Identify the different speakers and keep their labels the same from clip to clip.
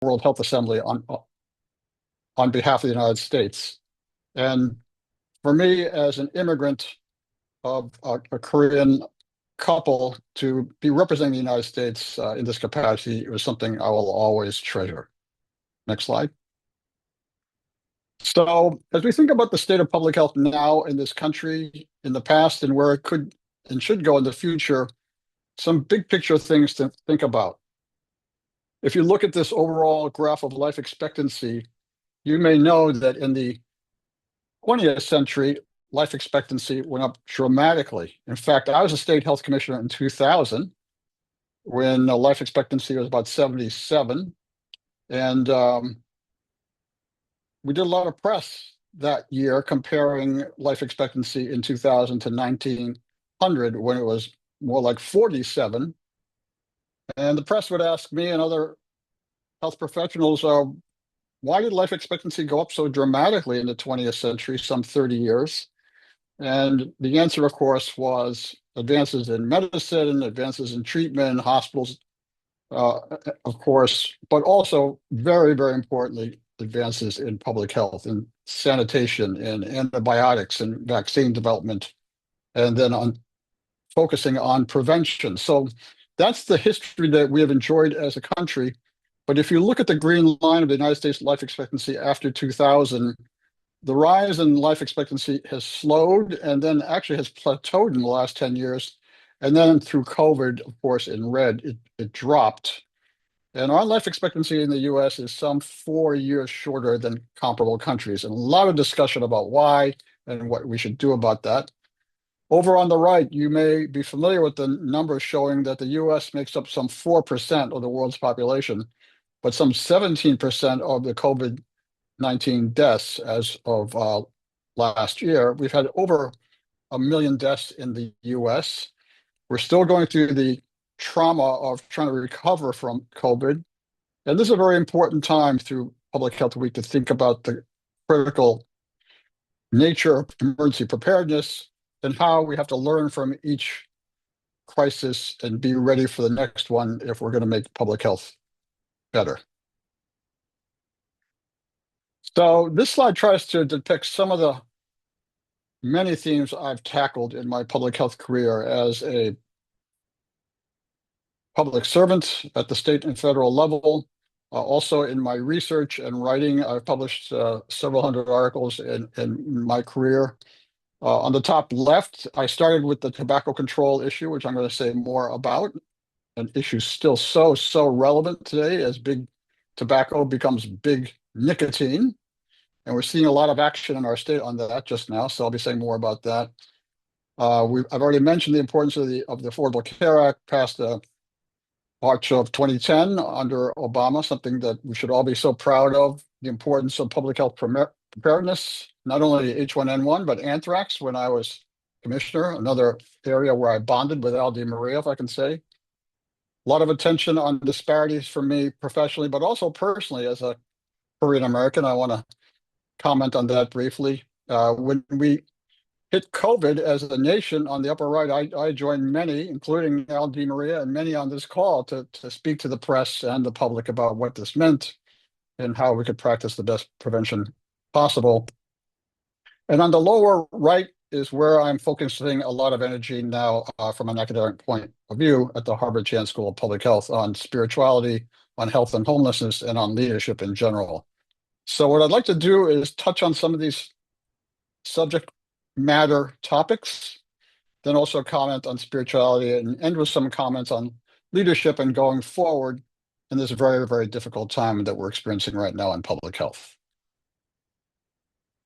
Speaker 1: World Health Assembly on behalf of the United States. And for me, as an immigrant of a Korean couple, to be representing the United States in this capacity was something I will always treasure. Next slide. So, as we think about the state of public health now in this country, in the past, and where it could and should go in the future, some big picture things to think about. If you look at this overall graph of life expectancy, you may know that in the 20th century, life expectancy went up dramatically. In fact, I was a state health commissioner in 2000 when life expectancy was about 77. And we did a lot of press that year comparing life expectancy in 2000 to 1900 when it was more like 47. And the press would ask me and other health professionals, why did life expectancy go up so dramatically in the 20th century, some 30 years? And the answer, of course, was advances in medicine, advances in treatment, hospitals, of course, but also very, very importantly, advances in public health and sanitation and antibiotics and vaccine development, and then on focusing on prevention. So that's the history that we have enjoyed as a country. But if you look at the green line of the United States life expectancy after 2000, the rise in life expectancy has slowed and then actually has plateaued in the last 10 years. And then through COVID, of course, in red, it dropped. And our life expectancy in the US is some 4 years shorter than comparable countries. And a lot of discussion about why and what we should do about that. Over on the right, you may be familiar with the numbers showing that the US makes up some 4% of the world's population, but some 17% of the COVID-19 deaths as of last year. We've had over 1 million deaths in the US. We're still going through the trauma of trying to recover from COVID. And this is a very important time through Public Health Week to think about the critical nature of emergency preparedness and how we have to learn from each crisis and be ready for the next one if we're going to make public health better. So this slide tries to depict some of the many themes I've tackled in my public health career as a public servant at the state and federal level. Also in my research and writing, I've published several hundred articles in my career. On the top left, I started with the tobacco control issue, which I'm going to say more about. An issue still so relevant today as big tobacco becomes big nicotine. And we're seeing a lot of action in our state on that just now, so I'll be saying more about that. I've already mentioned the importance of the Affordable Care Act, passed March of 2010 under Obama, something that we should all be so proud of, the importance of public health preparedness, not only H1N1, but anthrax when I was commissioner, another area where I bonded with Al DeMaria, if I can say. A lot of attention on disparities for me professionally, but also personally as a Korean American. I want to comment on that briefly. When we hit COVID as a nation on the upper right, I joined many, including Al DeMaria and many on this call, to speak to the press and the public about what this meant and how we could practice the best prevention possible. And on the lower right is where I'm focusing a lot of energy now from an academic point of view at the Harvard Chan School of Public Health on spirituality, on health and homelessness, and on leadership in general. So what I'd like to do is touch on some of these subject matter topics, then also comment on spirituality and end with some comments on leadership and going forward in this very, very difficult time that we're experiencing right now in public health.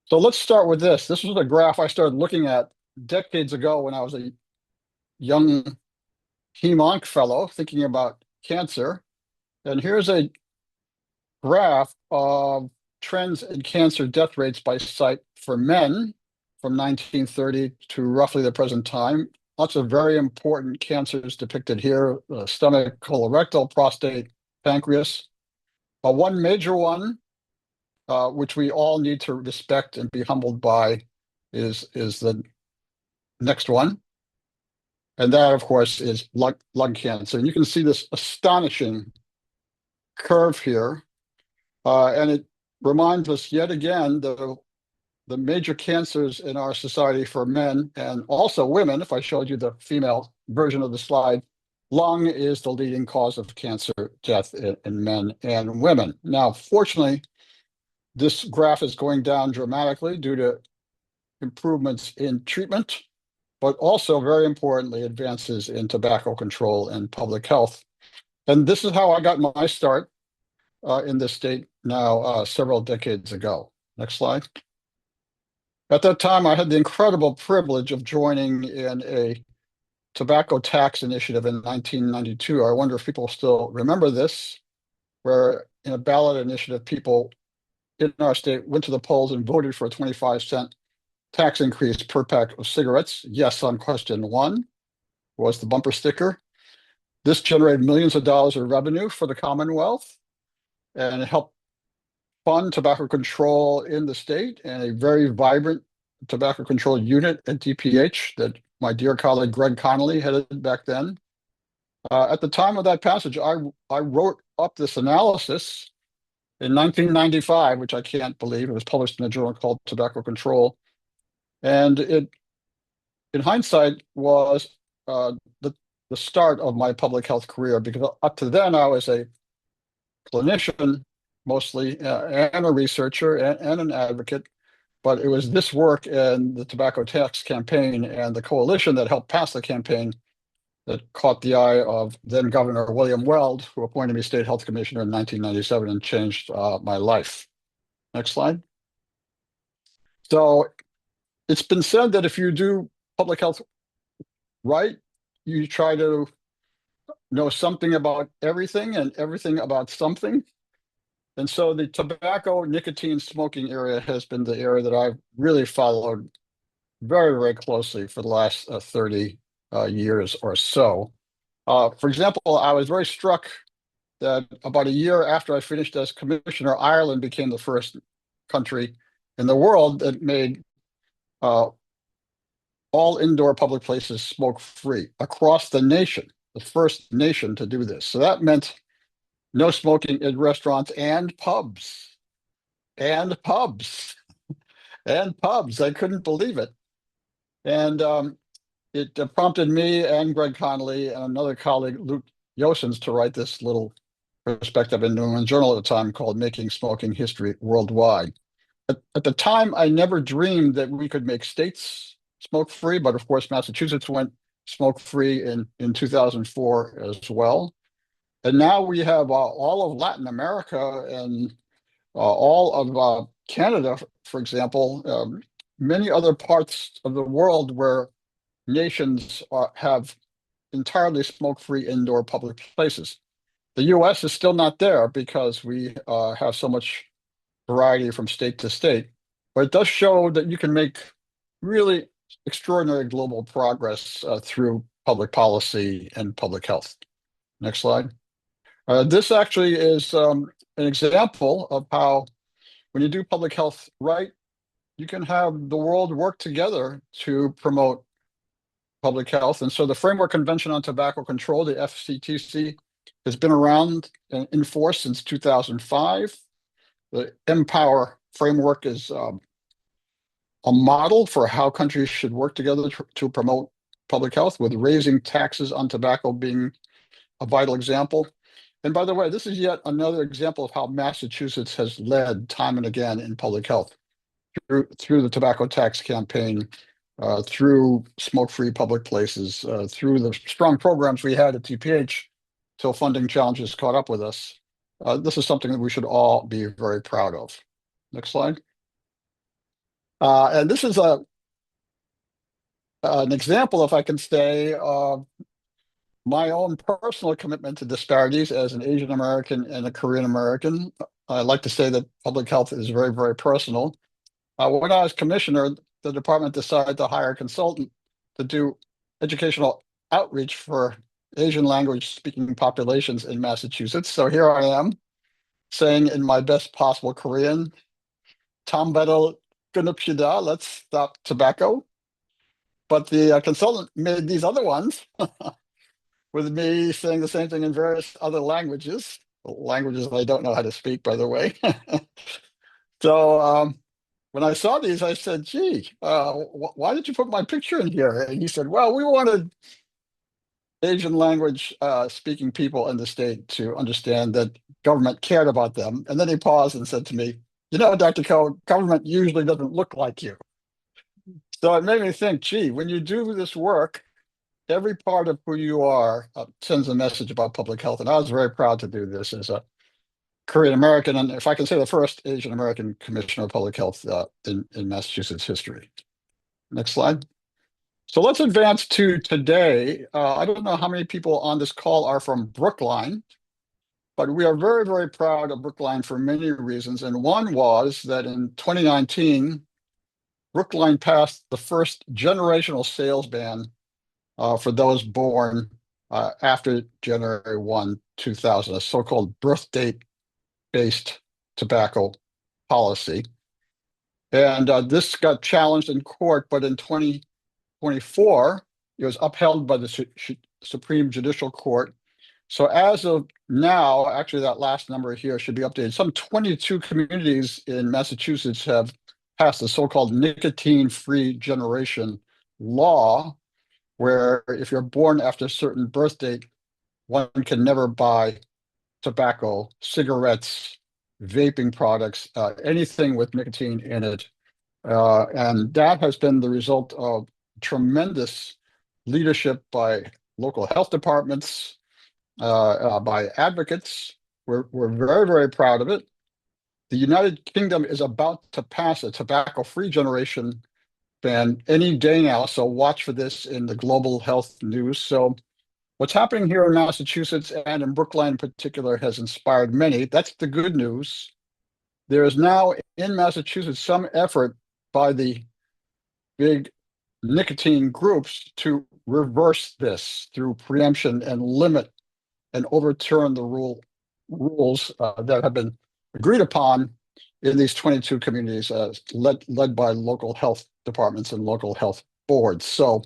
Speaker 1: So let's start with this. This was a graph I started looking at decades ago when I was a young hem-onc fellow thinking about cancer. And here's a graph of trends in cancer death rates by site for men from 1930 to roughly the present time. Lots of very important cancers depicted here: stomach, colorectal, prostate, pancreas. But one major one, which we all need to respect and be humbled by, is the next one. And that, of course, is lung cancer. And you can see this astonishing curve here And it reminds us yet again the major cancers in our society for men and also women. If I showed you the female version of the slide, lung is the leading cause of cancer death in men and women. Now, fortunately, this graph is going down dramatically due to improvements in treatment, but also very importantly, advances in tobacco control and public health. And this is how I got my start in this state now several decades ago. Next slide. At that time, I had the incredible privilege of joining in a tobacco tax initiative in 1992. I wonder if people still remember this, where in a ballot initiative, people in our state went to the polls and voted for a 25-cent tax increase per pack of cigarettes. Yes, on question one was the bumper sticker. This generated millions of dollars of revenue for the Commonwealth, and it helped fund tobacco control in the state and a very vibrant tobacco control unit at DPH that my dear colleague Greg Connolly headed back then. At the time of that passage, I wrote up this analysis in 1995, which I can't believe. It was published in a journal called Tobacco Control. And it, in hindsight, was the start of my public health career, because up to then I was a clinician mostly and a researcher and an advocate. But it was this work and the tobacco tax campaign and the coalition that helped pass the campaign that caught the eye of then Governor William Weld, who appointed me state health commissioner in 1997 and changed my life. Next slide. So it's been said that if you do public health right, you try to know something about everything and everything about something. And so the tobacco, nicotine, smoking area has been the area that I've really followed very, very closely for the last 30 years or so. For example, I was very struck that about a year after I finished as commissioner, Ireland became the first country in the world that made all indoor public places smoke-free across the nation, the first nation to do this. So that meant no smoking in restaurants and pubs, and pubs, and pubs. I couldn't believe it. And it prompted me and Greg Connolly and another colleague, Luke Yosens, to write this little perspective in New England Journal at the time called Making Smoking History Worldwide. At the time, I never dreamed that we could make states smoke-free, but of course, Massachusetts went smoke-free in 2004 as well. And now we have all of Latin America and all of Canada, for example, many other parts of the world where nations have entirely smoke-free indoor public places. The US is still not there because we have so much variety from state to state, but it does show that you can make really extraordinary global progress through public policy and public health. Next slide. This actually is an example of how, when you do public health right, you can have the world work together to promote public health. And so the Framework Convention on Tobacco Control, the FCTC, has been around and in force since 2005. The Empower framework is a model for how countries should work together to promote public health, with raising taxes on tobacco being a vital example. And by the way, this is yet another example of how Massachusetts has led time and again in public health through the tobacco tax campaign, through smoke-free public places, through the strong programs we had at DPH till funding challenges caught up with us. This is something that we should all be very proud of. Next slide. And this is an example, if I can say, of my own personal commitment to disparities as an Asian American and a Korean American. I like to say that public health is very, very personal. When I was commissioner, the department decided to hire a consultant to do educational outreach for Asian language speaking populations in Massachusetts. So here I am saying in my best possible Korean, "Tambero 끊읍시다, let's stop tobacco." But the consultant made these other ones with me saying the same thing in various other languages. languages I don't know how to speak, by the way. So when I saw these, I said, "Gee, why did you put my picture in here?" And he said, "Well, we wanted Asian language speaking people in the state to understand that government cared about them." And then he paused and said to me, "You know, Dr. Coe, government usually doesn't look like you." So it made me think, gee, when you do this work, every part of who you are sends a message about public health. And I was very proud to do this as a Korean American, and if I can say the first Asian American commissioner of public health in Massachusetts history. Next slide. So let's advance to today. I don't know how many people on this call are from Brookline, but we are very, very proud of Brookline for many reasons. And one was that in 2019, Brookline passed the first generational sales ban for those born after January 1, 2000, a so-called birth date-based tobacco policy. And this got challenged in court, but in 2024, it was upheld by the Supreme Judicial Court. So as of now, actually that last number here should be updated. Some 22 communities in Massachusetts have passed the so-called nicotine-free generation law, where if you're born after a certain birth date, one can never buy tobacco, cigarettes, vaping products, anything with nicotine in it. And that has been the result of tremendous leadership by local health departments, by advocates. We're very, very proud of it. The United Kingdom is about to pass a tobacco-free generation ban any day now, so watch for this in the global health news. So what's happening here in Massachusetts and in Brookline in particular has inspired many. That's the good news. There is now in Massachusetts some effort by the big nicotine groups to reverse this through preemption and limit and overturn the rules that have been agreed upon in these 22 communities, led by local health departments and local health boards. So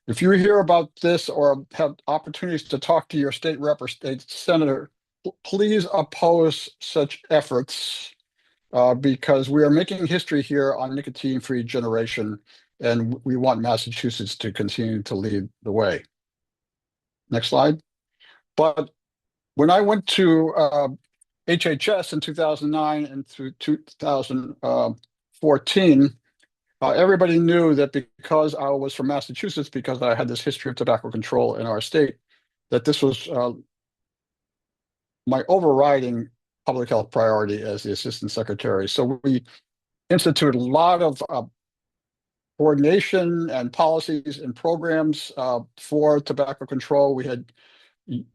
Speaker 1: if you hear about this or have opportunities to talk to your state rep or state senator, please oppose such efforts because we are making history here on nicotine-free generation, and we want Massachusetts to continue to lead the way. Next slide. But when I went to HHS in 2009 and through 2014, everybody knew that because I was from Massachusetts, because I had this history of tobacco control in our state, that this was my overriding public health priority as the assistant secretary. So we instituted a lot of coordination and policies and programs for tobacco control. We had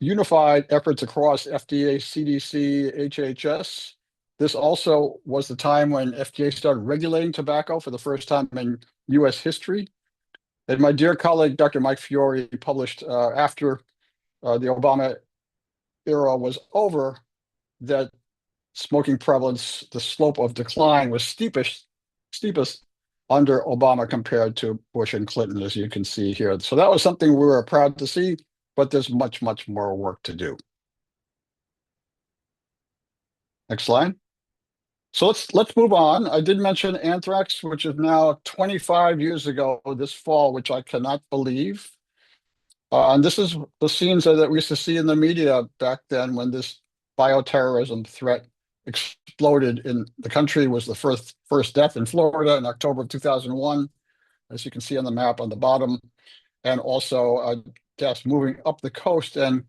Speaker 1: unified efforts across FDA, CDC, HHS. This also was the time when FDA started regulating tobacco for the first time in US history. And my dear colleague, Dr. Mike Fiore, published after the Obama era was over that smoking prevalence, the slope of decline was steepest under Obama compared to Bush and Clinton, as you can see here. So that was something we were proud to see, but there's much, much more work to do. Next slide. So let's move on. I did mention anthrax, which is now 25 years ago this fall, which I cannot believe. And this is the scenes that we used to see in the media back then when this bioterrorism threat exploded in the country. Was the first death in Florida in October of 2001, as you can see on the map on the bottom, and also deaths moving up the coast and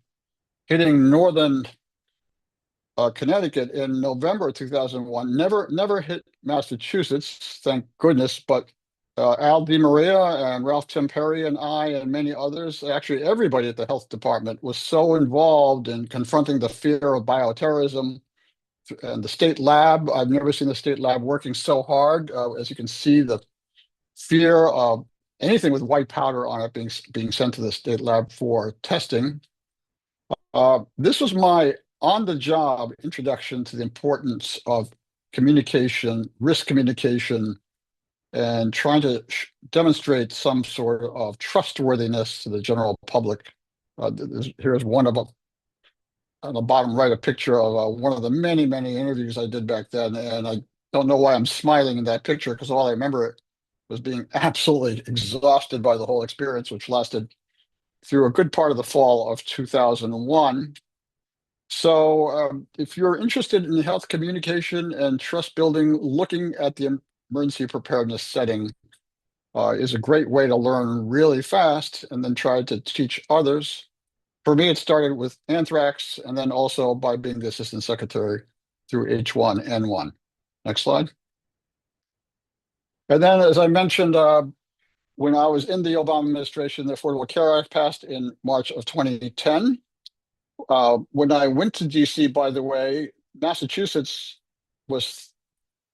Speaker 1: hitting northern Connecticut in November 2001. Never hit Massachusetts, thank goodness, but Al DiMaria and Ralph Temperi and I and many others, actually everybody at the health department, was so involved in confronting the fear of bioterrorism. And the state lab, I've never seen the state lab working so hard. As you can see, the fear of anything with white powder on it being sent to the state lab for testing. This was my on-the-job introduction to the importance of communication, risk communication, and trying to demonstrate some sort of trustworthiness to the general public. Here's one of on the bottom right a picture of one of the many, many interviews I did back then. And I don't know why I'm smiling in that picture because all I remember was being absolutely exhausted by the whole experience, which lasted through a good part of the fall of 2001. So, if you're interested in health communication and trust building, looking at the emergency preparedness setting is a great way to learn really fast and then try to teach others. For me, it started with anthrax and then also by being the assistant secretary through H1N1. Next slide. And then, as I mentioned, when I was in the Obama administration, the Affordable Care Act passed in March of 2010. When I went to DC, by the way, Massachusetts was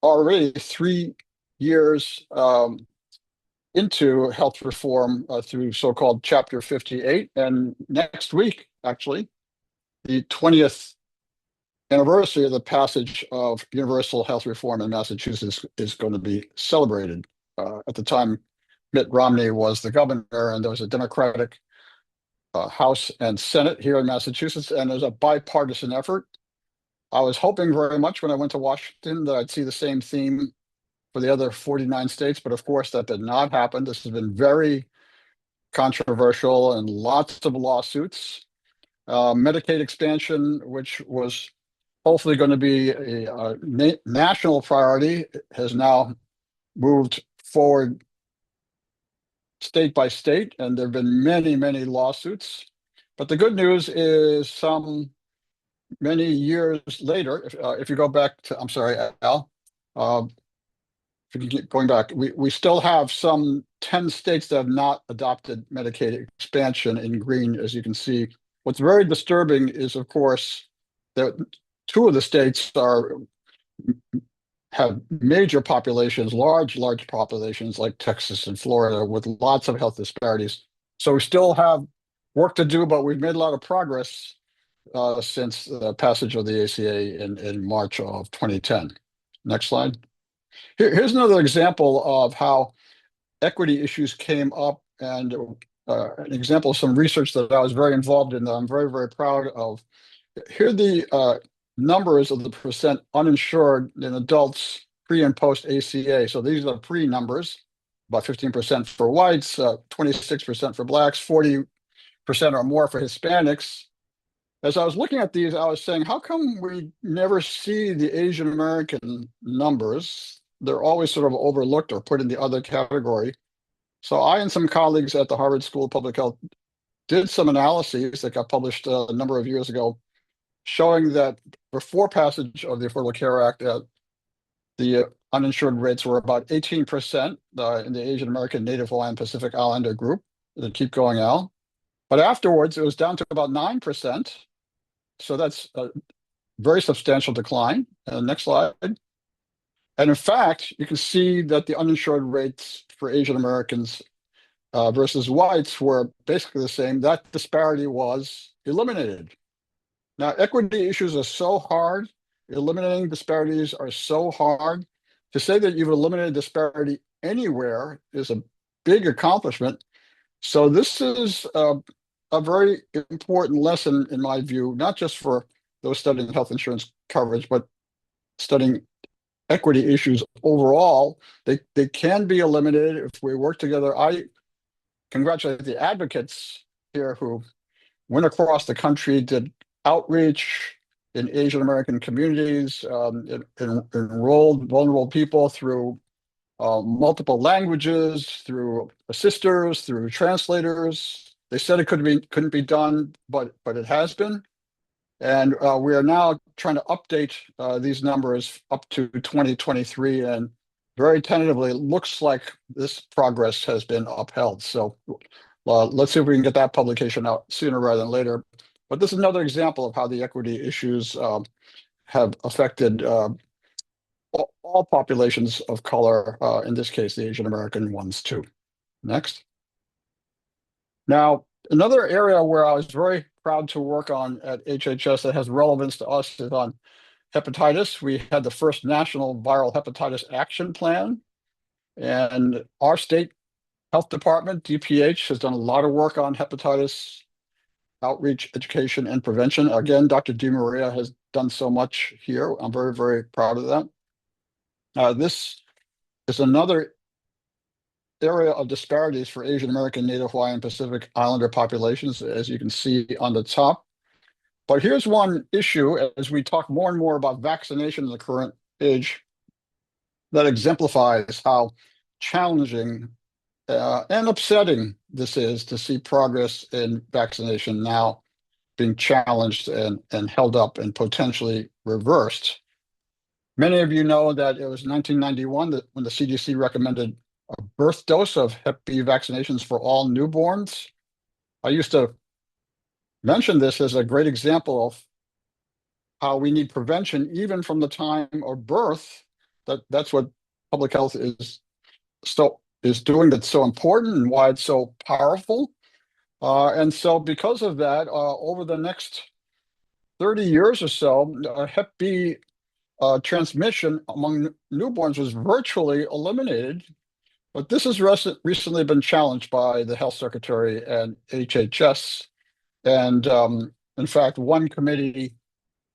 Speaker 1: already 3 years into health reform through so-called Chapter 58. And next week, actually, the 20th anniversary of the passage of universal health reform in Massachusetts is going to be celebrated. At the time, Mitt Romney was the governor, and there was a Democratic House and Senate here in Massachusetts, and there's a bipartisan effort. I was hoping very much when I went to Washington that I'd see the same theme for the other 49 states, but of course that did not happen. This has been very controversial and lots of lawsuits. Medicaid expansion, which was hopefully going to be a national priority, has now moved forward state by state, and there have been many, many lawsuits. But the good news is many years later, if you go back to, I'm sorry, Al, if you keep going back, we still have some 10 states that have not adopted Medicaid expansion in green, as you can see. What's very disturbing is, of course, that 2 of the states have major populations, large populations like Texas and Florida with lots of health disparities. So we still have work to do, but we've made a lot of progress since the passage of the ACA in March of 2010. Next slide. Here's another example of how equity issues came up, and an example of some research that I was very involved in that I'm very, very proud of. Here are the numbers of the percent uninsured in adults pre and post ACA. So these are pre numbers, about 15% for whites, 26% for blacks, 40% or more for Hispanics. As I was looking at these, I was saying, how come we never see the Asian American numbers? They're always sort of overlooked or put in the other category. So I and some colleagues at the Harvard School of Public Health did some analyses that got published a number of years ago, showing that before passage of the Affordable Care Act, the uninsured rates were about 18% in the Asian American, Native Hawaiian, Pacific Islander group. Keep going, Al. But afterwards, it was down to about 9%. So that's a very substantial decline. Next slide. And in fact, you can see that the uninsured rates for Asian Americans versus whites were basically the same. That disparity was eliminated. Now, equity issues are so hard. Eliminating disparities are so hard. To say that you've eliminated disparity anywhere is a big accomplishment. So this is a very important lesson, in my view, not just for those studying health insurance coverage, but studying equity issues overall. They can be eliminated if we work together. I congratulate the advocates here who went across the country, did outreach in Asian American communities, enrolled vulnerable people through multiple languages, through assisters, through translators. They said it couldn't be done, but it has been. And we are now trying to update these numbers up to 2023, and very tentatively, it looks like this progress has been upheld. So let's see if we can get that publication out sooner rather than later. But this is another example of how the equity issues have affected all populations of color, in this case, the Asian American ones too. Next. Now, another area where I was very proud to work on at HHS that has relevance to us is on hepatitis. We had the first national viral hepatitis action plan, and our state health department, DPH, has done a lot of work on hepatitis outreach, education, and prevention. Again, Dr. DiMaria has done so much here. I'm very, very proud of that. This is another area of disparities for Asian American, Native Hawaiian, Pacific Islander populations, as you can see on the top. But here's one issue as we talk more and more about vaccination in the current age that exemplifies how challenging and upsetting this is to see progress in vaccination now being challenged and held up and potentially reversed. Many of you know that it was 1991 that when the CDC recommended a birth dose of Hep B vaccinations for all newborns. I used to mention this as a great example of how we need prevention even from the time of birth. That's what public health is doing that's so important and why it's so powerful. And so because of that, over the next 30 years or so, Hep B transmission among newborns was virtually eliminated. But this has recently been challenged by the health secretary and HHS. And in fact, one committee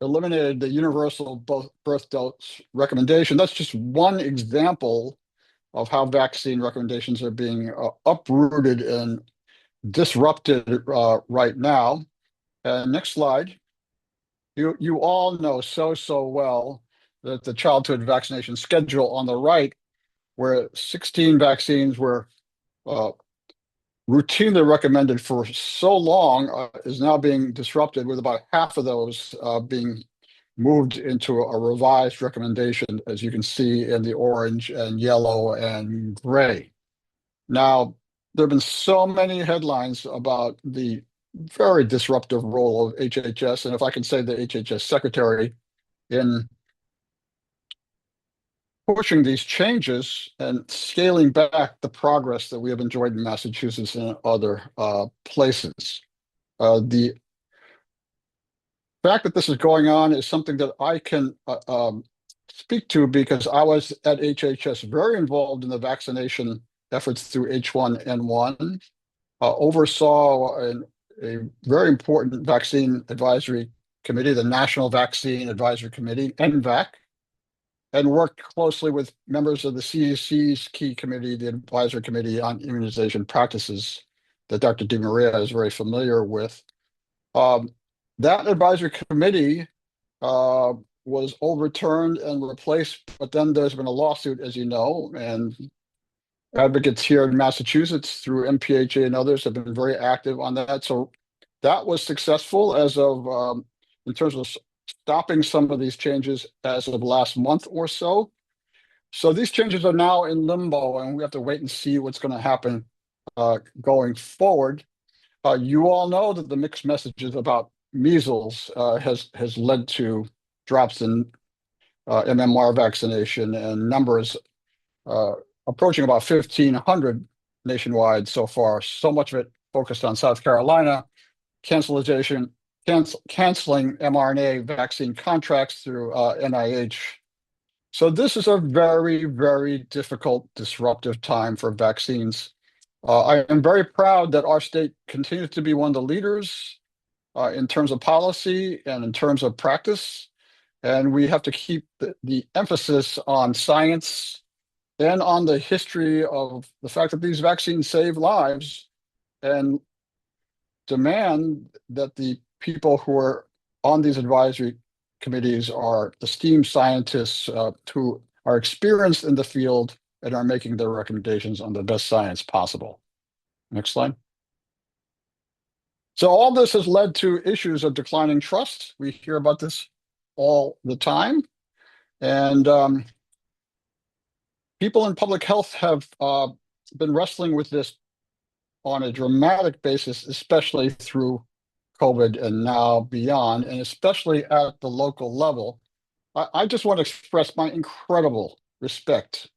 Speaker 1: eliminated the universal birth dose recommendation. That's just one example of how vaccine recommendations are being uprooted and disrupted right now. Next slide. You all know so well that the childhood vaccination schedule on the right, where 16 vaccines were routinely recommended for so long, is now being disrupted, with about half of those being moved into a revised recommendation, as you can see in the orange and yellow and gray. Now, there have been so many headlines about the very disruptive role of HHS, and if I can say the HHS secretary in pushing these changes and scaling back the progress that we have enjoyed in Massachusetts and other places. The fact that this is going on is something that I can speak to because I was at HHS very involved in the vaccination efforts through H1N1, oversaw a very important vaccine advisory committee, the National Vaccine Advisory Committee, NVAC, and worked closely with members of the CDC's key committee, the Advisory Committee on Immunization Practices, that Dr. DiMaria is very familiar with. That advisory committee was overturned and replaced, but then there's been a lawsuit, as you know, and advocates here in Massachusetts through MPHA and others have been very active on that. So that was successful as of, in terms of stopping some of these changes as of last month or so. So these changes are now in limbo, and we have to wait and see what's going to happen going forward. You all know that the mixed messages about measles has led to drops in MMR vaccination and numbers approaching about 1,500 nationwide so far. So much of it focused on South Carolina, canceling mRNA vaccine contracts through NIH. So this is a very, very difficult, disruptive time for vaccines. I am very proud that our state continues to be one of the leaders in terms of policy and in terms of practice. And we have to keep the emphasis on science and on the history of the fact that these vaccines save lives, and demand that the people who are on these advisory committees are esteemed scientists who are experienced in the field and are making their recommendations on the best science possible. Next slide. So all this has led to issues of declining trust. We hear about this all the time. And people in public health have been wrestling with this on a dramatic basis, especially through COVID and now beyond, and especially at the local level. I just want to express my incredible respect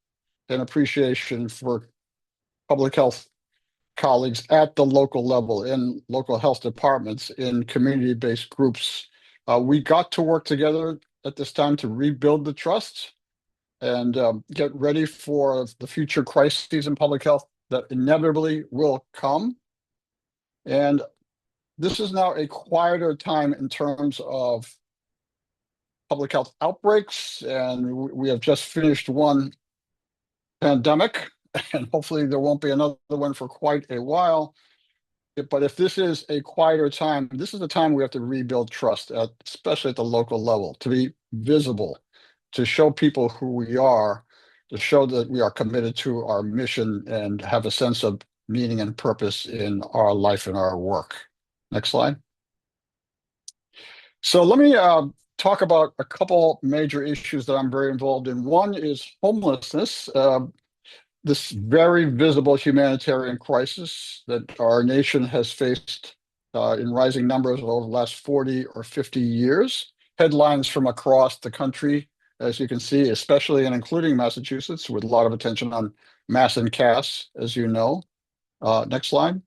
Speaker 1: and appreciation for public health colleagues at the local level, in local health departments, in community-based groups. We got to work together at this time to rebuild the trust and get ready for the future crises in public health that inevitably will come. And this is now a quieter time in terms of public health outbreaks, and we have just finished one pandemic, and hopefully there won't be another one for quite a while. But if this is a quieter time, this is the time we have to rebuild trust, especially at the local level, to be visible, to show people who we are, to show that we are committed to our mission and have a sense of meaning and purpose in our life and our work. Next slide. So let me talk about a couple major issues that I'm very involved in. One is homelessness. This very visible humanitarian crisis that our nation has faced in rising numbers over the last 40 or 50 years. Headlines from across the country, as you can see, especially and including Massachusetts, with a lot of attention on mass and Cass, as you know. Next slide.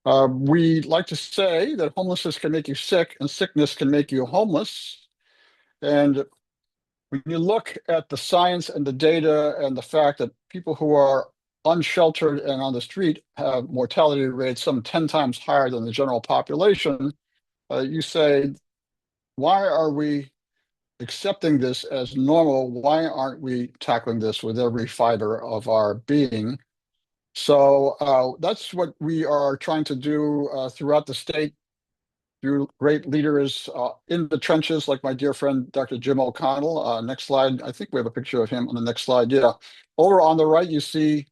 Speaker 1: We like to say that homelessness can make you sick and sickness can make you homeless. And when you look at the science and the data and the fact that people who are unsheltered and on the street have mortality rates some 10 times higher than the general population, you say, why are we accepting this as normal? Why aren't we tackling this with every fiber of our being? So that's what we are trying to do throughout the state, through great leaders in the trenches, like my dear friend, Dr. Jim O'Connell. Next slide. I think we have a picture of him on the next slide. Yeah. Over on the right, you see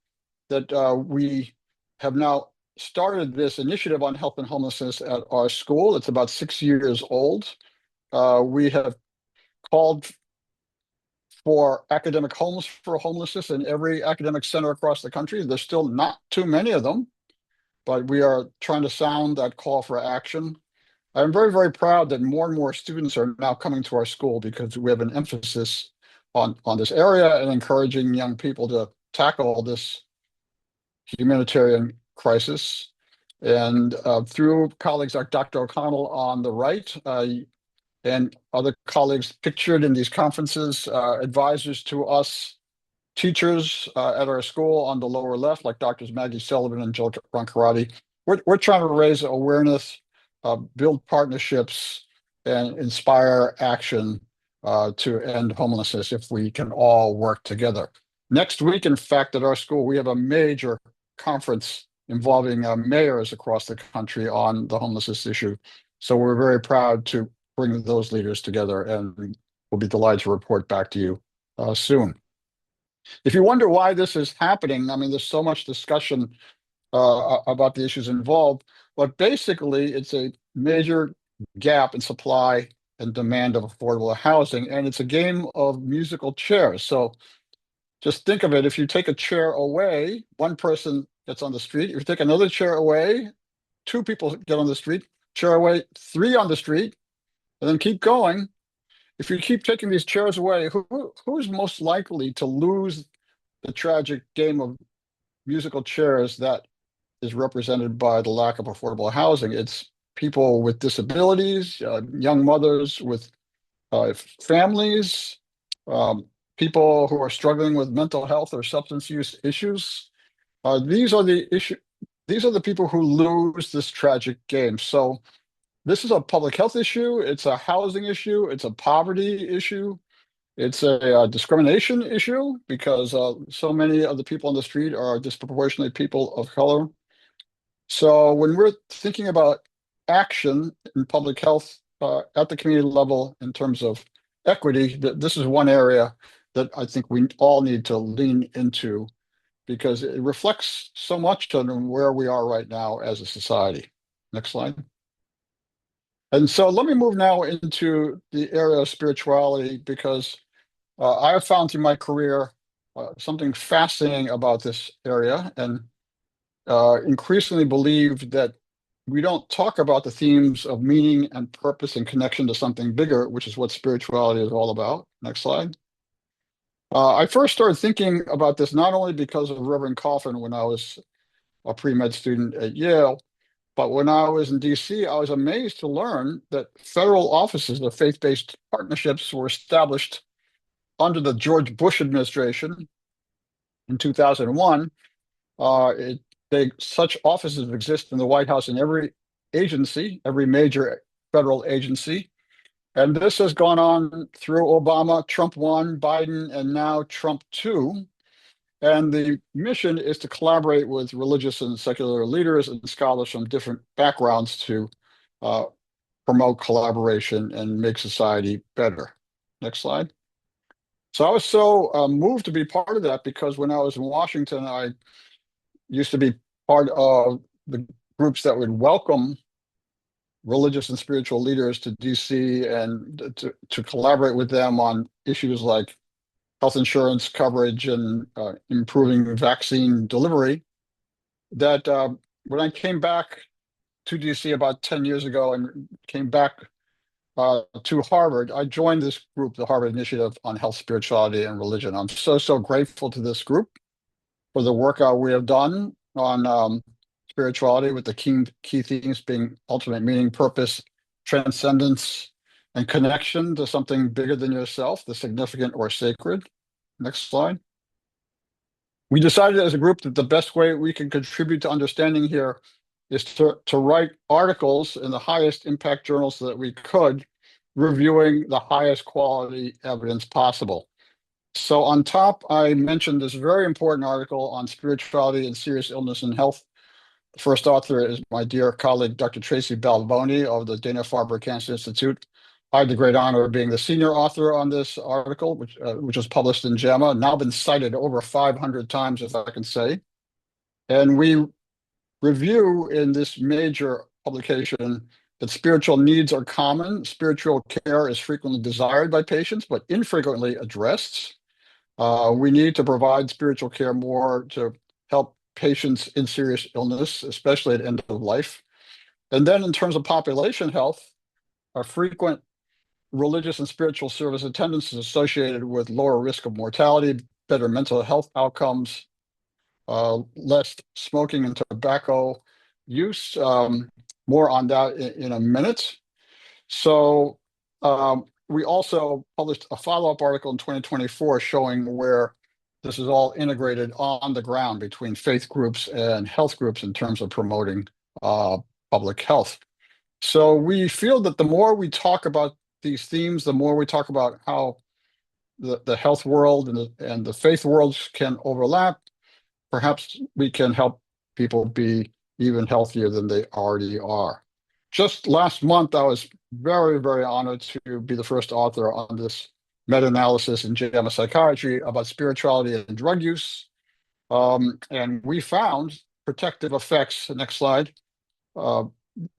Speaker 1: that we have now started this initiative on health and homelessness at our school. It's about 6 years old. We have called for academic homes for homelessness in every academic center across the country. There's still not too many of them, but we are trying to sound that call for action. I'm very, very proud that more and more students are now coming to our school because we have an emphasis on this area and encouraging young people to tackle this humanitarian crisis. And through colleagues like Dr. O'Connell on the right, and other colleagues pictured in these conferences, advisors to us, teachers at our school on the lower left, like Drs. Maggie Sullivan and Jill Roncarati. We're trying to raise awareness, build partnerships, and inspire action to end homelessness if we can all work together. Next week, in fact, at our school, we have a major conference involving mayors across the country on the homelessness issue. So we're very proud to bring those leaders together, and we'll be delighted to report back to you soon. If you wonder why this is happening, I mean, there's so much discussion about the issues involved, but basically it's a major gap in supply and demand of affordable housing, and it's a game of musical chairs. So just think of it, if you take a chair away, one person gets on the street. If you take another chair away, two people get on the street, chair away, three on the street, and then keep going. If you keep taking these chairs away, who's most likely to lose the tragic game of musical chairs that is represented by the lack of affordable housing? It's people with disabilities, young mothers with families, people who are struggling with mental health or substance use issues. These are the people who lose this tragic game. So this is a public health issue. It's a housing issue. It's a poverty issue. It's a discrimination issue because so many of the people on the street are disproportionately people of color. So when we're thinking about action in public health at the community level in terms of equity, this is one area that I think we all need to lean into because it reflects so much on where we are right now as a society. Next slide. And so let me move now into the area of spirituality because I have found through my career something fascinating about this area, and increasingly believe that we don't talk about the themes of meaning and purpose and connection to something bigger, which is what spirituality is all about. Next slide. I first started thinking about this not only because of Reverend Coffin when I was a pre-med student at Yale, but when I was in DC, I was amazed to learn that federal offices of faith-based partnerships were established under the George Bush administration in 2001. Such offices exist in the White House in every agency, every major federal agency. And this has gone on through Obama, Trump 1, Biden, and now Trump 2. And the mission is to collaborate with religious and secular leaders and scholars from different backgrounds to promote collaboration and make society better. Next slide. So I was so moved to be part of that because when I was in Washington, I used to be part of the groups that would welcome religious and spiritual leaders to DC and to collaborate with them on issues like health insurance coverage and improving vaccine delivery. That when I came back to DC about 10 years ago and came back to Harvard, I joined this group, the Harvard Initiative on Health, Spirituality, and Religion. I'm so grateful to this group for the work we have done on spirituality, with the key themes being ultimate meaning, purpose, transcendence, and connection to something bigger than yourself, the significant or sacred. Next slide. We decided as a group that the best way we can contribute to understanding here is to write articles in the highest impact journals that we could, reviewing the highest quality evidence possible. So on top, I mentioned this very important article on spirituality and serious illness and health. The first author is my dear colleague, Dr. Tracy Balboni of the Dana-Farber Cancer Institute. I had the great honor of being the senior author on this article, which was published in JAMA, now been cited over 500 times, if I can say. And we review in this major publication that spiritual needs are common. Spiritual care is frequently desired by patients, but infrequently addressed. We need to provide spiritual care more to help patients in serious illness, especially at end of life. And then in terms of population health, a frequent religious and spiritual service attendance is associated with lower risk of mortality, better mental health outcomes, less smoking and tobacco use. More on that in a minute. So we also published a follow-up article in 2024 showing where this is all integrated on the ground between faith groups and health groups in terms of promoting public health. So we feel that the more we talk about these themes, the more we talk about how the health world and the faith worlds can overlap, perhaps we can help people be even healthier than they already are. Just last month, I was very honored to be the first author on this meta-analysis in JAMA Psychiatry about spirituality and drug use. And we found protective effects, next slide,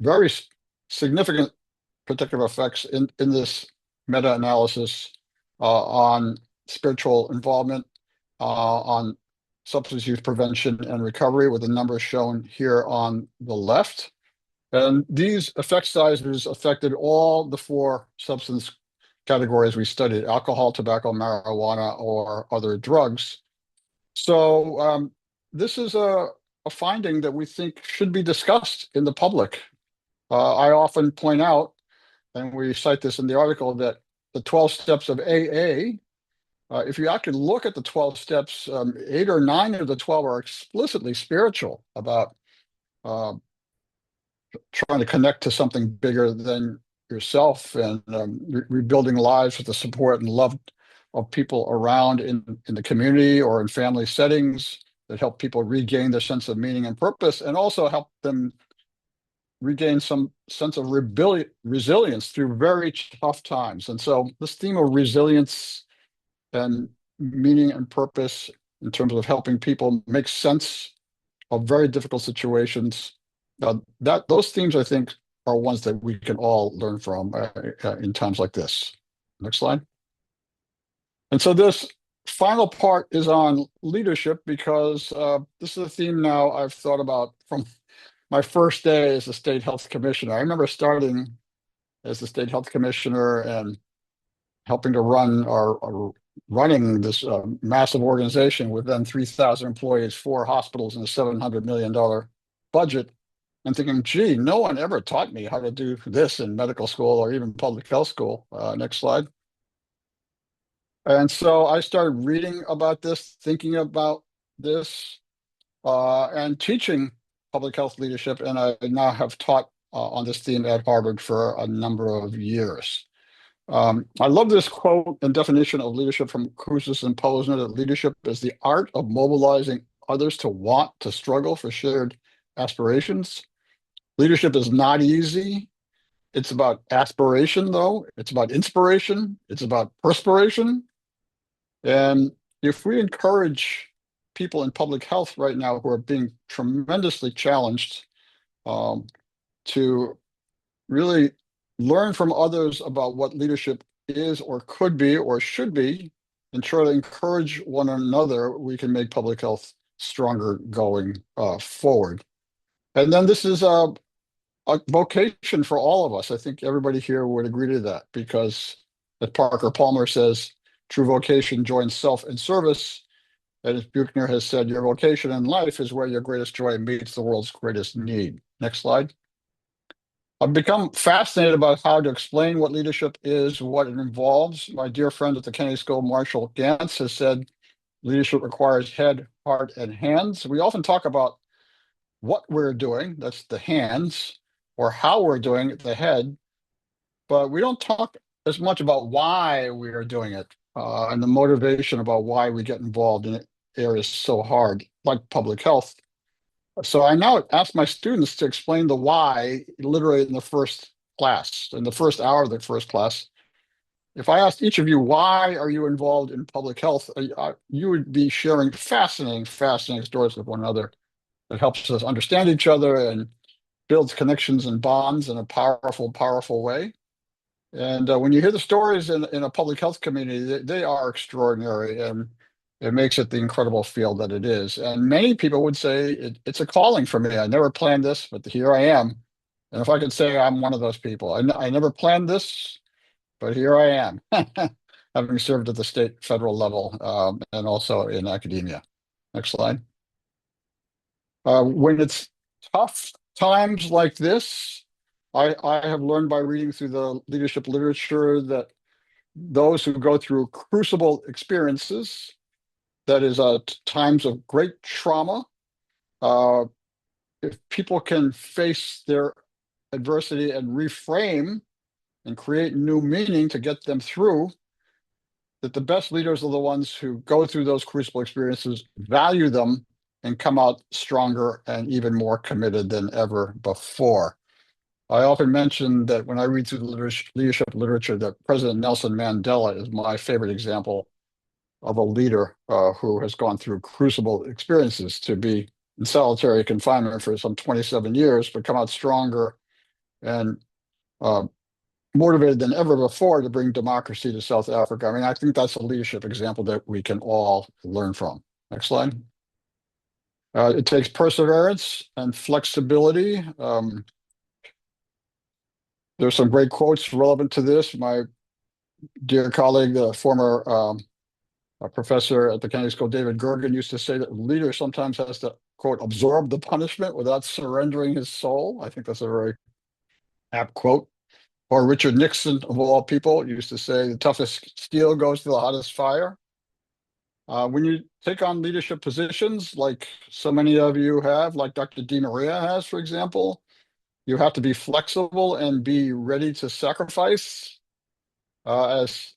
Speaker 1: very significant protective effects in this meta-analysis on spiritual involvement, on substance use prevention and recovery, with the numbers shown here on the left. And these effect sizes affected all the 4 substance categories we studied: alcohol, tobacco, marijuana, or other drugs. So this is a finding that we think should be discussed in the public. I often point out, and we cite this in the article, that the 12 steps of AA, if you actually look at the 12 steps, 8 or 9 of the 12 are explicitly spiritual, about trying to connect to something bigger than yourself and rebuilding lives with the support and love of people around in the community or in family settings that help people regain their sense of meaning and purpose, and also help them regain some sense of resilience through very tough times. And so this theme of resilience and meaning and purpose in terms of helping people make sense of very difficult situations, those themes, I think, are ones that we can all learn from in times like this. Next slide. And so this final part is on leadership, because this is a theme now I've thought about from my first day as a state health commissioner. I remember starting as the state health commissioner and helping to running this massive organization with then 3,000 employees, 4 hospitals, and a $700 million budget, and thinking, gee, no one ever taught me how to do this in medical school or even public health school. Next slide. And so I started reading about this, thinking about this, and teaching public health leadership. And I now have taught on this theme at Harvard for a number of years. I love this quote and definition of leadership from Kouzes and Posner, that leadership is the art of mobilizing others to want to struggle for shared aspirations. Leadership is not easy. It's about aspiration, though. It's about inspiration. It's about perspiration. And if we encourage people in public health right now who are being tremendously challenged to really learn from others about what leadership is or could be or should be, and try to encourage one another, we can make public health stronger going forward. And then this is a vocation for all of us. I think everybody here would agree to that, because as Parker Palmer says, true vocation joins self and service. And as Buchner has said, your vocation in life is where your greatest joy meets the world's greatest need. Next slide. I've become fascinated about how to explain what leadership is, what it involves. My dear friend at the Kennedy School, Marshall Gantz, has said leadership requires head, heart, and hands. We often talk about what we're doing, that's the hands, or how we're doing it, the head, but we don't talk as much about why we are doing it, and the motivation about why we get involved in areas so hard, like public health. So I now ask my students to explain the why, literally in the first class, in the first hour of the first class. If I asked each of you, why are you involved in public health, you would be sharing fascinating stories with one another that helps us understand each other and builds connections and bonds in a powerful way. And when you hear the stories in a public health community, they are extraordinary, and it makes it the incredible field that it is. And many people would say it's a calling for me. I never planned this, but here I am. And if I could say I'm one of those people, I never planned this, but here I am, having served at the state, federal level, and also in academia. Next slide. When it's tough times like this, I have learned by reading through the leadership literature that those who go through crucible experiences, that is, times of great trauma, if people can face their adversity and reframe and create new meaning to get them through, that the best leaders are the ones who go through those crucible experiences, value them, and come out stronger and even more committed than ever before. I often mention that when I read through the leadership literature, that President Nelson Mandela is my favorite example of a leader who has gone through crucible experiences, to be in solitary confinement for some 27 years, but come out stronger and motivated than ever before to bring democracy to South Africa. I mean, I think that's a leadership example that we can all learn from. Next slide. It takes perseverance and flexibility. There's some great quotes relevant to this. My dear colleague, the former professor at the Kennedy School, David Gergen, used to say that a leader sometimes has to, quote, absorb the punishment without surrendering his soul. I think that's a very apt quote. Or Richard Nixon, of all people, used to say, the toughest steel goes to the hottest fire. When you take on leadership positions, like so many of you have, like Dr. DiMaria has, for example, you have to be flexible and be ready to sacrifice. As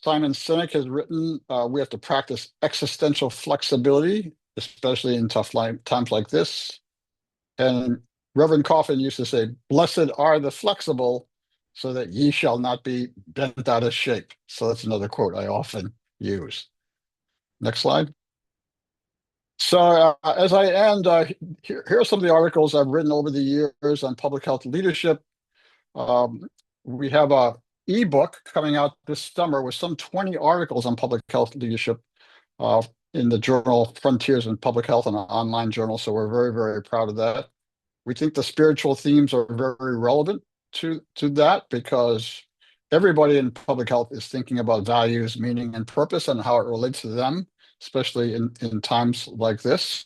Speaker 1: Simon Sinek has written, we have to practice existential flexibility, especially in tough times like this. And Reverend Coffin used to say, blessed are the flexible, so that ye shall not be bent out of shape. So that's another quote I often use. Next slide. So as I end, here are some of the articles I've written over the years on public health leadership. We have a ebook coming out this summer with some 20 articles on public health leadership in the journal Frontiers in Public Health, an online journal. So we're very proud of that. We think the spiritual themes are very relevant to that, because everybody in public health is thinking about values, meaning, and purpose, and how it relates to them, especially in times like this.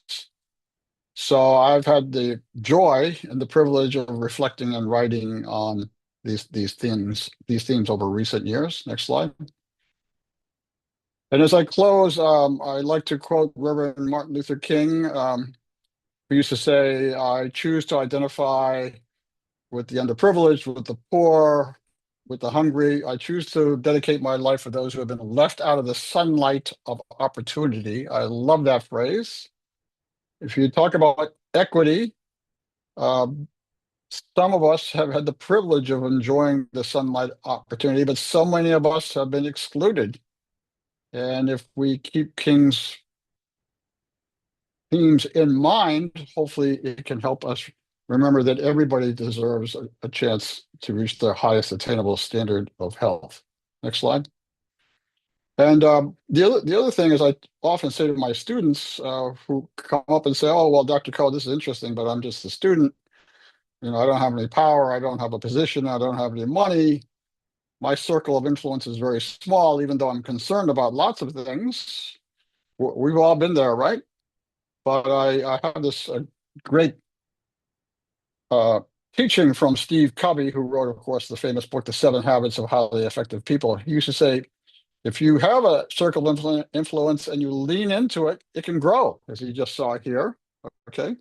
Speaker 1: So I've had the joy and the privilege of reflecting and writing on these themes over recent years. Next slide. And as I close, I'd like to quote Reverend Martin Luther King, who used to say, I choose to identify with the underprivileged, with the poor, with the hungry. I choose to dedicate my life for those who have been left out of the sunlight of opportunity. I love that phrase. If you talk about equity, um, some of us have had the privilege of enjoying the sunlight opportunity, but so many of us have been excluded. And if we keep King's themes in mind, hopefully it can help us remember that everybody deserves a chance to reach their highest attainable standard of health. Next slide. And the other thing is, I often say to my students who come up and say, "Oh, well, Dr. Coe, this is interesting, but I'm just a student. You know, I don't have any power. I don't have a position. I don't have any money. My circle of influence is very small, even though I'm concerned about lots of things." We've all been there, right? But I have this great uh, teaching from Steve Covey, who wrote, of course, the famous book, The 7 Habits of Highly Effective People. He used to say, if you have a circle of influence and you lean into it, it can grow, as you just saw here. Okay.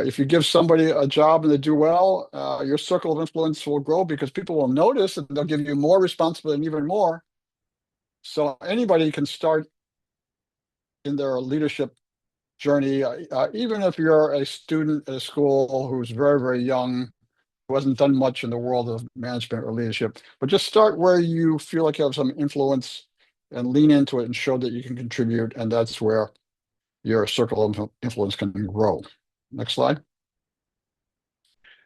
Speaker 1: If you give somebody a job and they do well, your circle of influence will grow because people will notice and they'll give you more responsibility and even more. So anybody can start in their leadership journey, even if you're a student at a school who's very, very young, who hasn't done much in the world of management or leadership, but just start where you feel like you have some influence and lean into it and show that you can contribute. And that's where your circle of influence can grow. Next slide.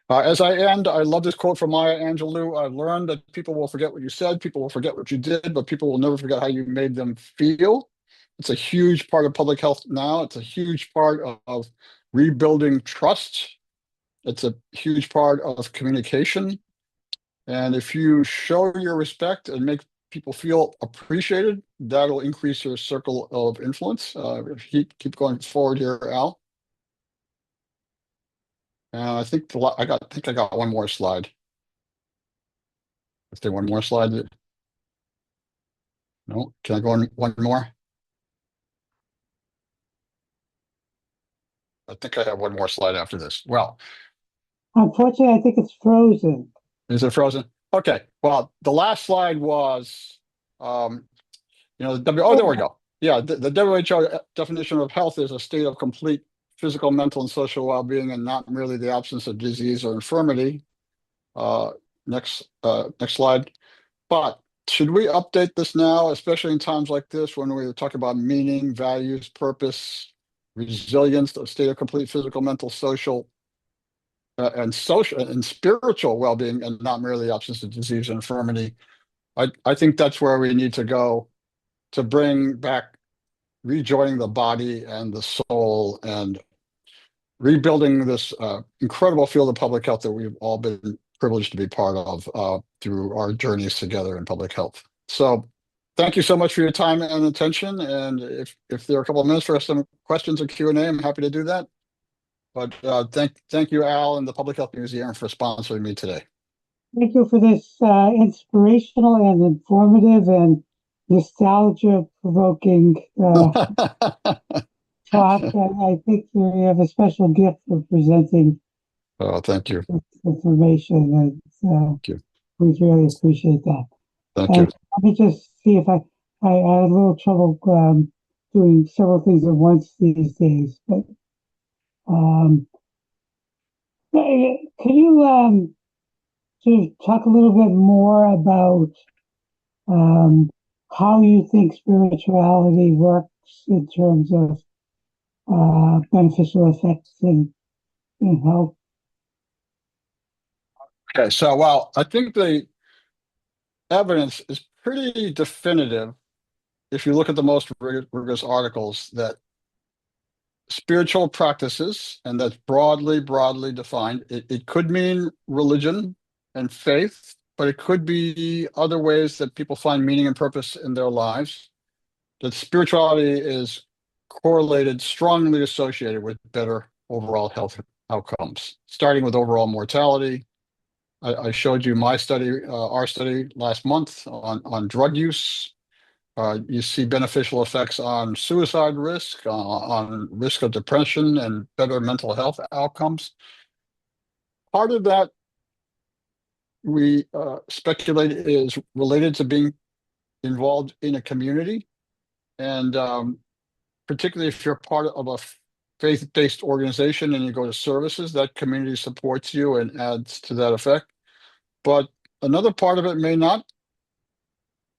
Speaker 1: As I end, I love this quote from Maya Angelou. I've learned that people will forget what you said, people will forget what you did, but people will never forget how you made them feel. It's a huge part of public health now. It's a huge part of rebuilding trust. It's a huge part of communication. And if you show your respect and make people feel appreciated, that'll increase your circle of influence. Keep going forward here, Al. And I think I got one more slide. Is there one more slide? No, can I go on one more? I think I have one more slide after this. Well,
Speaker 2: unfortunately, I think it's frozen.
Speaker 1: is it frozen? Okay. Well, the last slide was, oh, there we go. Yeah, the WHO definition of health is a state of complete physical, mental, and social well-being, and not merely the absence of disease or infirmity. Next slide. But should we update this now, especially in times like this when we talk about meaning, values, purpose, resilience, a state of complete physical, mental, social, and spiritual well-being, and not merely the absence of disease and infirmity? I think that's where we need to go to bring back rejoining the body and the soul and rebuilding this incredible field of public health that we've all been privileged to be part of through our journeys together in public health. So thank you so much for your time and attention. And if there are a couple of minutes for some questions or Q&A, I'm happy to do that. But thank you, Al, and the Public Health Museum for sponsoring me today.
Speaker 2: Thank you for this inspirational and informative and nostalgia-provoking talk. I think you have a special gift for presenting
Speaker 1: Oh, thank you.
Speaker 2: information, and
Speaker 1: Thank you.
Speaker 2: we really appreciate that.
Speaker 1: Thank
Speaker 2: And
Speaker 1: you.
Speaker 2: let me just see if I had a little trouble doing several things at once these days, but can you sort of talk a little bit more about um, how you think spirituality works in terms of beneficial effects in health?
Speaker 1: Okay, so well, I think the evidence is pretty definitive if you look at the most rigorous articles that spiritual practices, and that's broadly defined, it could mean religion and faith, but it could be other ways that people find meaning and purpose in their lives, that spirituality is correlated, strongly associated with better overall health outcomes, starting with overall mortality. I showed you my study, our study last month on drug use. You see beneficial effects on suicide risk, on risk of depression, and better mental health outcomes. Part of that we speculate is related to being involved in a community. And particularly if you're part of a faith-based organization and you go to services, that community supports you and adds to that effect. But another part of it may not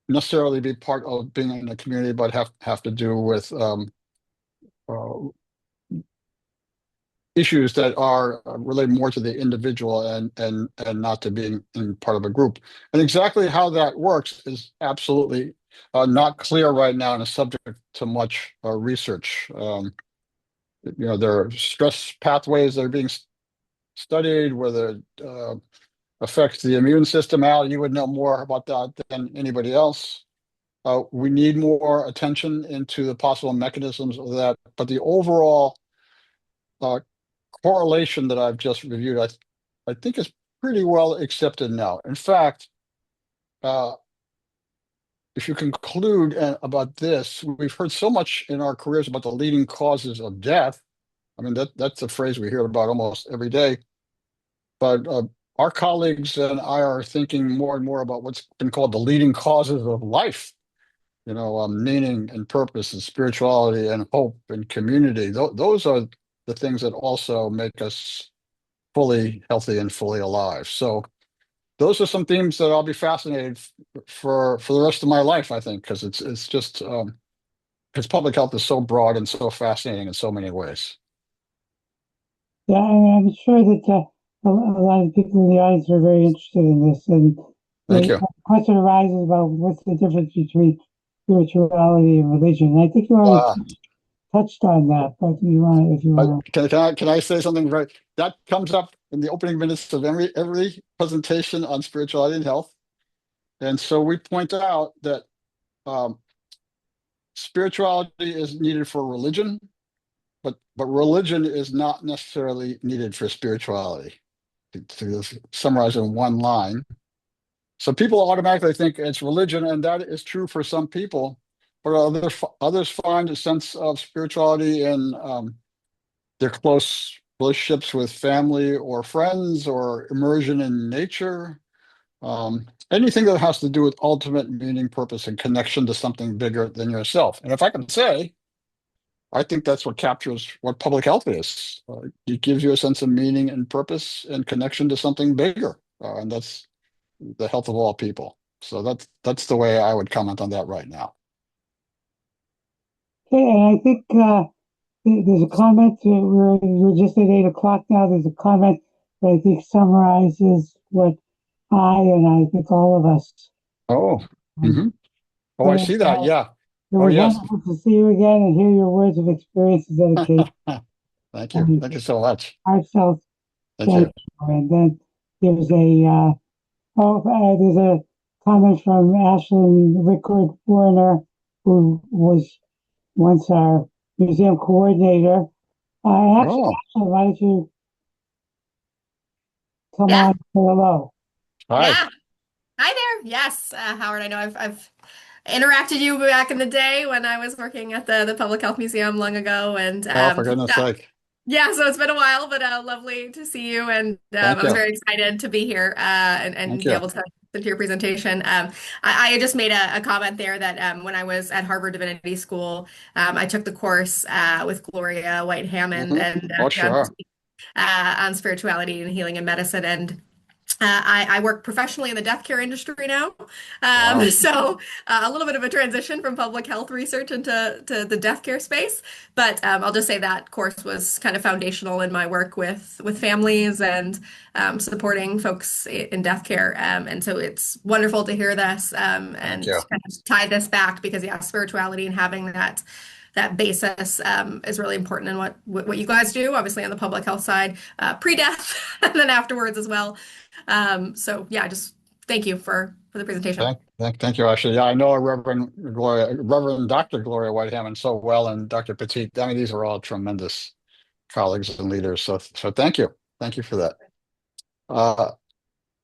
Speaker 1: necessarily be part of being in a community, but have to do with uh, issues that are related more to the individual and not to being in part of a group. And exactly how that works is absolutely not clear right now and is subject to much research. There are stress pathways that are being studied, whether it affects the immune system. Al, you would know more about that than anybody else. We need more attention into the possible mechanisms of that, but the overall correlation that I've just reviewed, I think is pretty well accepted now. In fact, if you conclude about this, we've heard so much in our careers about the leading causes of death. I mean, that's a phrase we hear about almost every day. But our colleagues and I are thinking more and more about what's been called the leading causes of life. Meaning and purpose and spirituality and hope and community. Those are the things that also make us fully healthy and fully alive. So those are some themes that I'll be fascinated for the rest of my life, I think, because it's just because public health is so broad and so fascinating in so many ways.
Speaker 2: Yeah, I'm sure that a lot of people in the audience are very interested in this. And
Speaker 1: Thank
Speaker 2: the
Speaker 1: you.
Speaker 2: question arises about what's the difference between spirituality and religion. And I think you already
Speaker 1: Uh,
Speaker 2: touched on that, but if you want to.
Speaker 1: can I say something right? That comes up in the opening minutes of every presentation on spirituality and health. And so we point out that um, spirituality is needed for religion, but religion is not necessarily needed for spirituality. To summarize in one line. So people automatically think it's religion, and that is true for some people, but others find a sense of spirituality in their close relationships with family or friends or immersion in nature. Anything that has to do with ultimate meaning, purpose, and connection to something bigger than yourself. And if I can say, I think that's what captures what public health is. It gives you a sense of meaning and purpose and connection to something bigger, and that's the health of all people. So that's the way I would comment on that right now.
Speaker 2: Okay, and I think there's a comment. We're just at 8 o'clock now. There's a comment that I think summarizes what and I think all of us.
Speaker 1: Oh,
Speaker 2: Um,
Speaker 1: hmm. Oh, I see that. Yeah.
Speaker 2: It
Speaker 1: Oh,
Speaker 2: was
Speaker 1: yes.
Speaker 2: wonderful to see you again and hear your words of experience and dedication.
Speaker 1: Thank you. Thank you so much.
Speaker 2: Heartfelt
Speaker 1: Thank
Speaker 2: thank
Speaker 1: you.
Speaker 2: you. And then there's there's a comment from Ashlyn Rickard Warner, who was once our museum coordinator.
Speaker 1: Oh,
Speaker 2: Ashlyn, why don't you come
Speaker 3: Yeah,
Speaker 2: on and say hello?
Speaker 1: hi.
Speaker 3: yeah. Hi there. Yes, Howard. I know I've interacted you back in the day when I was working at the Public Health Museum long ago, and
Speaker 1: Oh, for goodness sake.
Speaker 3: yeah. So it's been a while, but lovely to see you, and
Speaker 1: Thank
Speaker 3: I was
Speaker 1: you.
Speaker 3: very excited to be here
Speaker 1: Thank
Speaker 3: and be
Speaker 1: you.
Speaker 3: able to listen to your presentation. I just made a comment there that when I was at Harvard Divinity School, I took the course with Gloria White Hammond
Speaker 1: Hmm.
Speaker 3: and
Speaker 1: Oh,
Speaker 3: John
Speaker 1: sure.
Speaker 3: on spirituality and healing and medicine. And I work professionally in the death care industry now.
Speaker 1: Wow.
Speaker 3: So a little bit of a transition from public health research into the death care space. But I'll just say that course was kind of foundational in my work with families and supporting folks in death care. And so it's wonderful to hear this
Speaker 1: Thank
Speaker 3: and
Speaker 1: you.
Speaker 3: kind of tie this back because, yeah, spirituality and having that basis is really important in what you guys do, obviously on the public health side, pre-death and then afterwards as well. So yeah, just thank you for the presentation.
Speaker 1: Thank you, Ashley. Yeah, I know Reverend Dr. Gloria White Hammond so well, and Dr. Petit. I mean, these are all tremendous colleagues and leaders. So thank you. Thank you for that. Uh,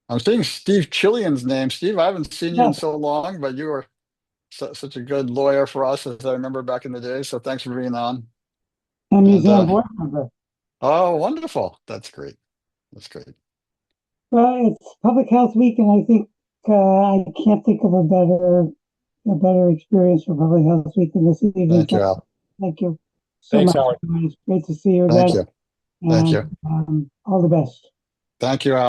Speaker 1: I'm seeing Steve Chillian's name. Steve, I haven't seen you in
Speaker 2: Yes,
Speaker 1: so long, but you were such a good lawyer for us, as I remember back in the day. So thanks for being on.
Speaker 2: and
Speaker 1: And
Speaker 2: museum board member.
Speaker 1: oh, wonderful. That's great. That's great.
Speaker 2: Well, it's Public Health Week, and I think I can't think of a better experience for Public Health Week than this evening.
Speaker 1: Thank you, Al.
Speaker 2: Thank you so
Speaker 4: Thanks,
Speaker 2: much.
Speaker 4: Howard.
Speaker 2: It's great to see you
Speaker 1: Thank
Speaker 2: again,
Speaker 1: you. Thank you.
Speaker 2: and all the best.
Speaker 1: Thank you, Al.